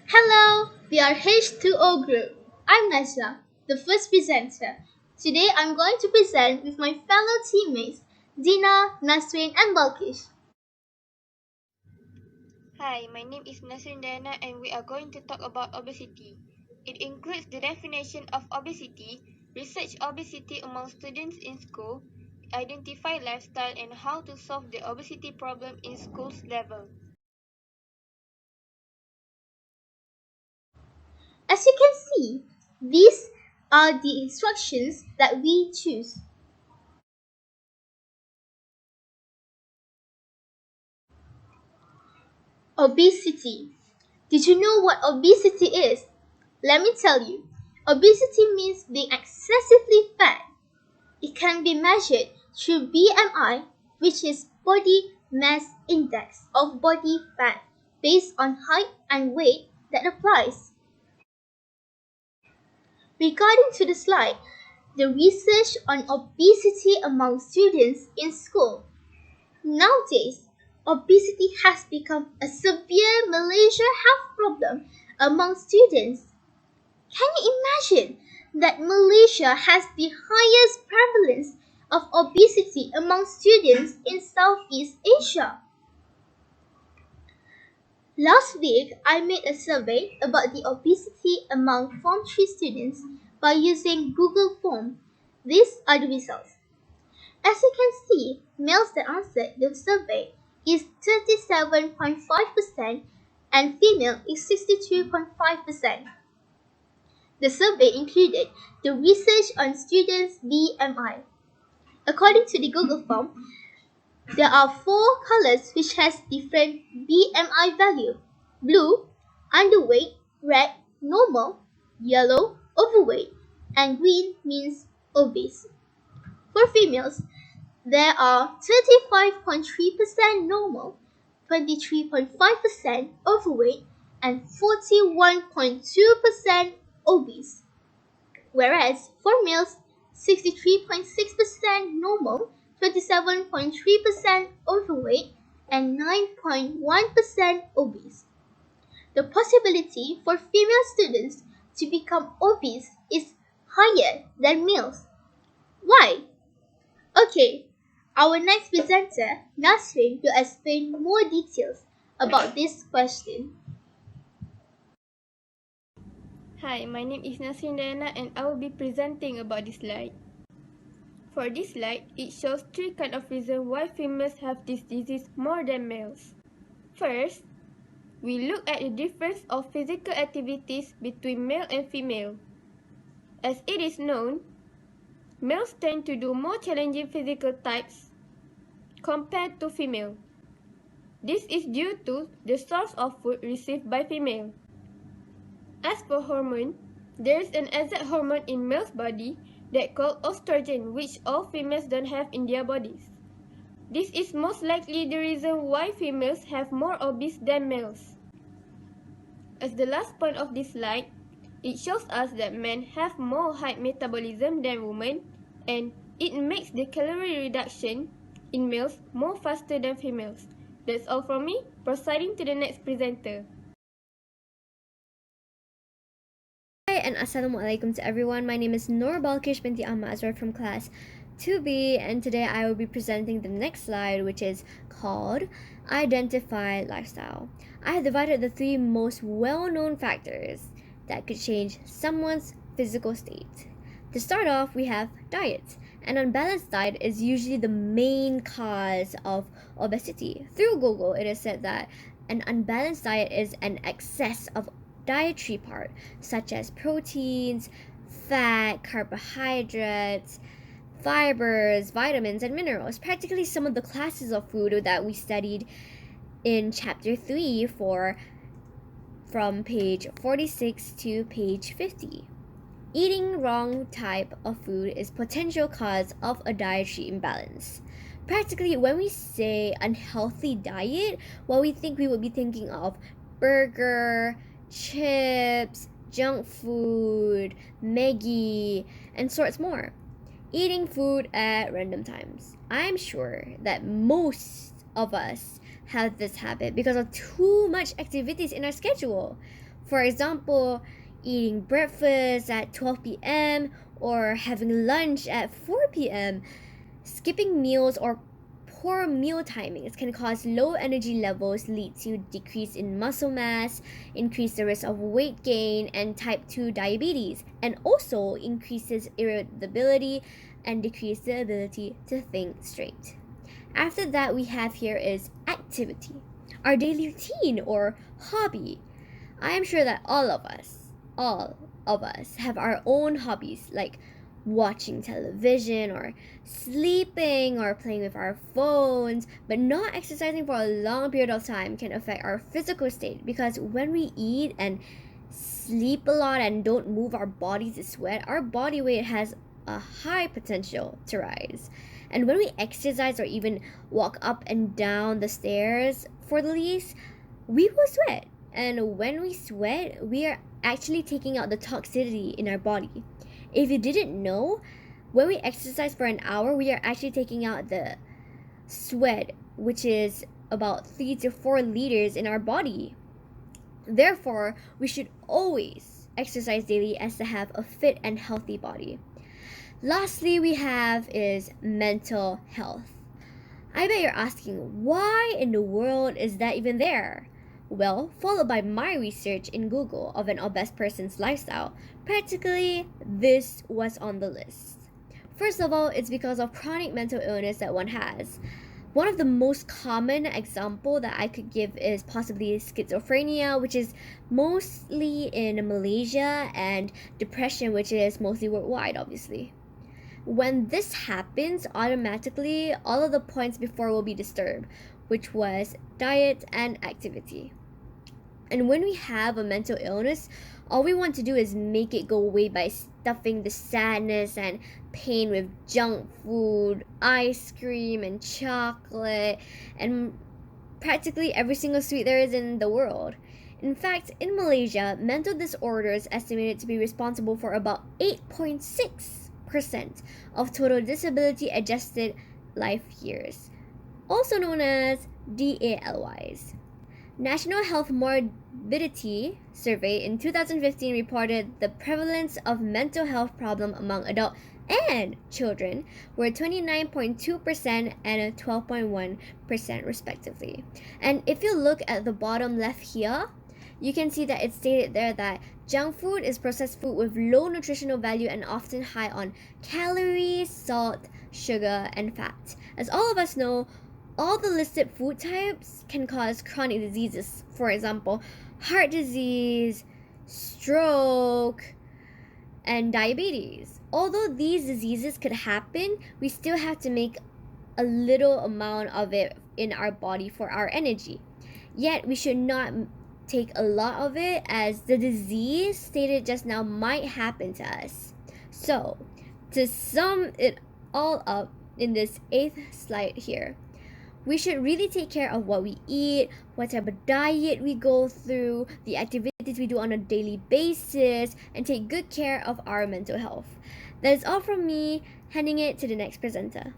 Hello, we are H2O Group. I'm Najlaa, the first presenter. Today I'm going to present with my fellow teammates Dina, Nasrin, and Balqish. Hi, my name is Najlaa and we are going to talk about obesity. It includes the definition of obesity, research obesity among students in school, identify lifestyle and how to solve the obesity problem in schools level. As you can see, these are the instructions that we choose. Obesity. Did you know what obesity is? Let me tell you. Obesity means being excessively fat. It can be measured through BMI, which is body mass index of body fat based on height and weight that applies. Regarding to the slide, the research on obesity among students in school. Nowadays, obesity has become a severe Malaysia health problem among students. Can you imagine that Malaysia has the highest prevalence of obesity among students in Southeast Asia? Last week, I made a survey about the obesity among Form 3 students by using Google Form. These are the results. As you can see, males that answered the survey is 37.5% and female is 62.5%. The survey included the research on students' BMI. According to the Google form, there are four colors which has different BMI value. Blue, underweight, red, normal, yellow, overweight, and green means obese. For females, there are 35.3% normal, 23.5% overweight, and 41.2% obese. Whereas for males, 63.6% normal, 27.3% overweight, and 9.1% obese. The possibility for female students to become obese is higher than males. Why? Okay, our next presenter, Nasrin, will explain more details about this question. Hi, my name is Najlaa and I will be presenting about this slide. For this slide, it shows three kinds of reasons why females have this disease more than males. First, we look at the difference of physical activities between male and female. As it is known, males tend to do more challenging physical types compared to female. This is due to the source of food received by female. As for hormone, there is an exact hormone in male's body that called estrogen, which all females don't have in their bodies. This is most likely the reason why females have more obese than males. As the last point of this slide, it shows us that men have more high metabolism than women, and it makes the calorie reduction in males more faster than females. That's all from me. Proceeding to the next presenter. Hi and Assalamualaikum to everyone. My name is Balqish binti Amma Azwar from class 2B, and today I will be presenting the next slide, which is called Identify Lifestyle. I have divided the three most well-known factors that could change someone's physical state. To start off, we have diet. An unbalanced diet is usually the main cause of obesity. Through Google, it is said that an unbalanced diet is an excess of dietary part, such as proteins, fat, carbohydrates, fibers, vitamins, and minerals. Practically some of the classes of food that we studied in chapter 3 from page 46 to page 50. Eating wrong type of food is potential cause of a dietary imbalance. Practically, when we say unhealthy diet, we would be thinking of burger, chips, junk food, Maggi, and sorts more. Eating food at random times. I'm sure that most of us have this habit because of too much activities in our schedule. For example, eating breakfast at 12 p.m. or having lunch at 4 p.m. Skipping meals or poor meal timings can cause low energy levels, lead to decrease in muscle mass, increase the risk of weight gain and type 2 diabetes, and also increases irritability and decrease the ability to think straight. After that, we have here is activity, our daily routine or hobby. I am sure that all of us have our own hobbies like watching television or sleeping or playing with our phones, but not exercising for a long period of time can affect our physical state because when we eat and sleep a lot and don't move our bodies to sweat, our body weight has a high potential to rise. And when we exercise or even walk up and down the stairs for the least, we will sweat. And when we sweat, we are actually taking out the toxicity in our body. If you didn't know, when we exercise for an hour, we are actually taking out the sweat, which is about 3 to 4 liters in our body. Therefore, we should always exercise daily as to have a fit and healthy body. Lastly, we have is mental health. I bet you're asking, why in the world is that even there? Well, followed by my research in Google of an obese person's lifestyle, practically this was on the list. First of all, it's because of chronic mental illness that one has. One of the most common example that I could give is possibly schizophrenia, which is mostly in Malaysia, and depression, which is mostly worldwide, obviously. When this happens, automatically all of the points before will be disturbed, which was diet and activity. And when we have a mental illness, all we want to do is make it go away by stuffing the sadness and pain with junk food, ice cream, and chocolate, and practically every single sweet there is in the world. In fact, in Malaysia, mental disorders estimated to be responsible for about 8.6% of total disability adjusted life years, also known as DALYs. National Health Morbidity Survey in 2015 reported the prevalence of mental health problem among adult and children were 29.2% and 12.1% respectively. And if you look at the bottom left here, you can see that it's stated there that junk food is processed food with low nutritional value and often high on calories, salt, sugar, and fat. As all of us know, all the listed food types can cause chronic diseases. For example, heart disease, stroke, and diabetes. Although these diseases could happen, we still have to make a little amount of it in our body for our energy. Yet, we should not take a lot of it, as the disease stated just now might happen to us. So, to sum it all up in this 8th slide here, we should really take care of what we eat, what type of diet we go through, the activities we do on a daily basis, and take good care of our mental health. That is all from me, handing it to the next presenter.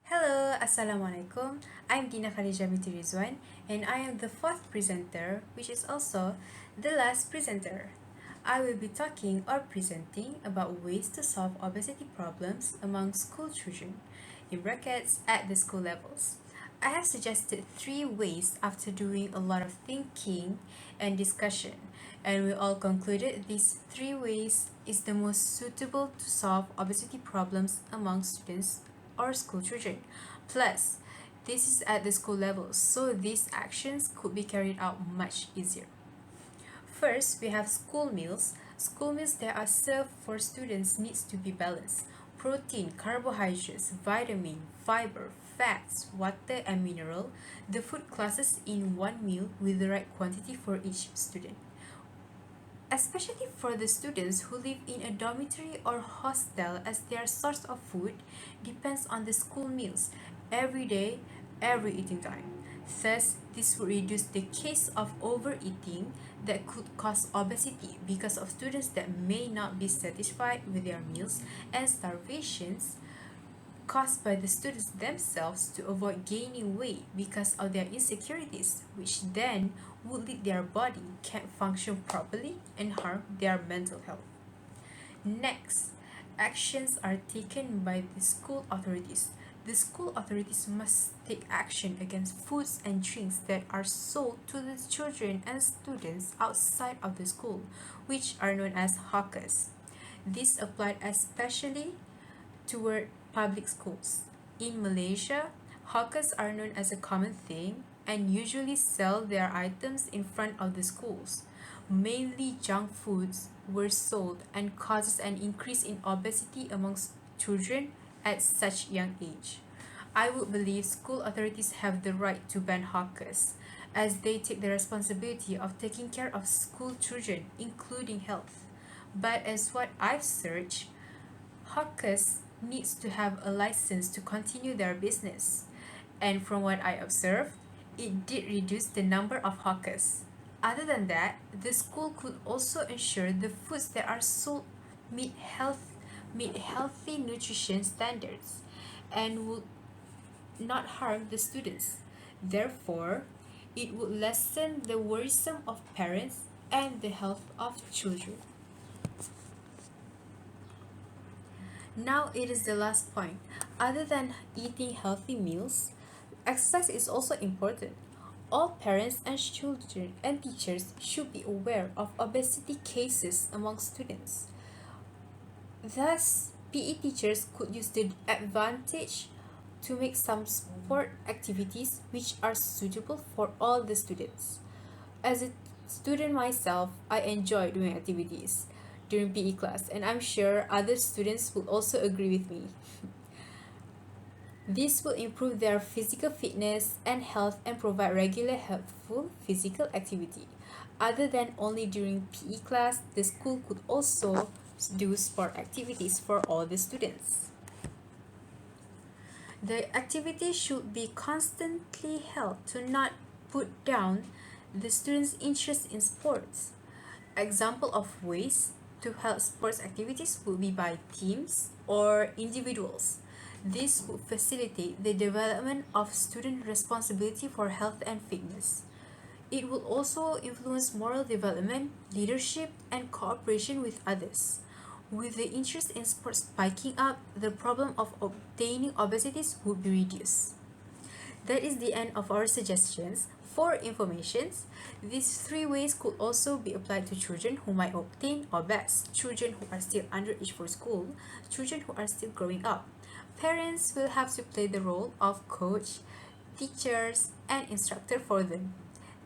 Hello, Assalamualaikum. I'm Dina binti Rizwan, and I am the 4th presenter, which is also the last presenter. I will be talking or presenting about ways to solve obesity problems among school children, in brackets at the school levels. I have suggested 3 ways after doing a lot of thinking and discussion, and we all concluded these 3 ways is the most suitable to solve obesity problems among students or school children. Plus, this is at the school level, so these actions could be carried out much easier. First, we have school meals. School meals that are served for students needs to be balanced. Protein, carbohydrates, vitamin, fiber, fats, water and mineral, the food classes in one meal with the right quantity for each student. Especially for the students who live in a dormitory or hostel, as their source of food depends on the school meals every day, every eating time. Thus, this would reduce the case of overeating that could cause obesity because of students that may not be satisfied with their meals, and starvations caused by the students themselves to avoid gaining weight because of their insecurities, which then would lead their body can't function properly and harm their mental health. Next, actions are taken by the school authorities. The school authorities must take action against foods and drinks that are sold to the children and students outside of the school, which are known as hawkers. This applied especially toward public schools. In Malaysia, hawkers are known as a common thing and usually sell their items in front of the schools. Mainly junk foods were sold and causes an increase in obesity amongst children at such young age. I would believe school authorities have the right to ban hawkers as they take the responsibility of taking care of school children, including health. But as what I've searched, hawkers needs to have a license to continue their business. And from what I observed, it did reduce the number of hawkers. Other than that, the school could also ensure the foods that are sold meet healthy nutrition standards and would not harm the students. Therefore, it would lessen the worrisome of parents and the health of children. Now it is the last point. Other than eating healthy meals, exercise is also important. All parents and children and teachers should be aware of obesity cases among students. Thus, PE teachers could use the advantage to make some sport activities which are suitable for all the students. As a student myself, I enjoy doing activities during PE class, and I'm sure other students will also agree with me. This will improve their physical fitness and health and provide regular helpful physical activity. Other than only during PE class, the school could also do sport activities for all the students. The activity should be constantly held to not put down the students' interest in sports. Example of ways to help sports activities would be by teams or individuals. This would facilitate the development of student responsibility for health and fitness. It will also influence moral development, leadership, and cooperation with others. With the interest in sports spiking up, the problem of obtaining obesities would be reduced. That is the end of our suggestions. For informations, these three ways could also be applied to children who might obtain obese, children who are still underage for school, children who are still growing up. Parents will have to play the role of coach, teachers, and instructor for them.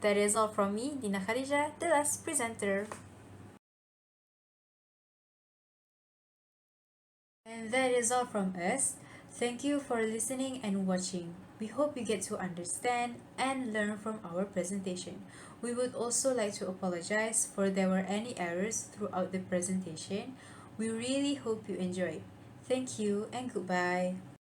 That is all from me, Dina Khadija, the last presenter. And that is all from us. Thank you for listening and watching. We hope you get to understand and learn from our presentation. We would also like to apologize for there were any errors throughout the presentation. We really hope you enjoyed. Thank you and goodbye.